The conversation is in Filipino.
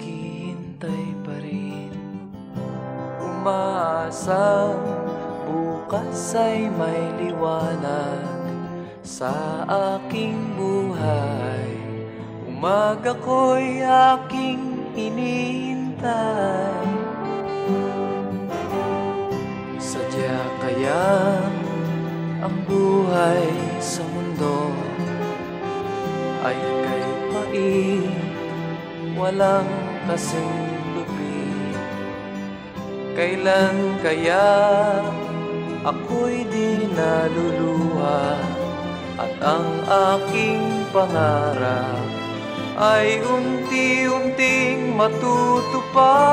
naghihintay pa rin, umaasang bukas ay may liwanag sa aking buhay. Umaga ko'y aking hinihintay. Sadya kaya ang buhay sa mundo ay kay pait, walang kasing lupit. Kailan kaya ako'y di naluluha at ang aking pangarap ay unti-unting matutupad?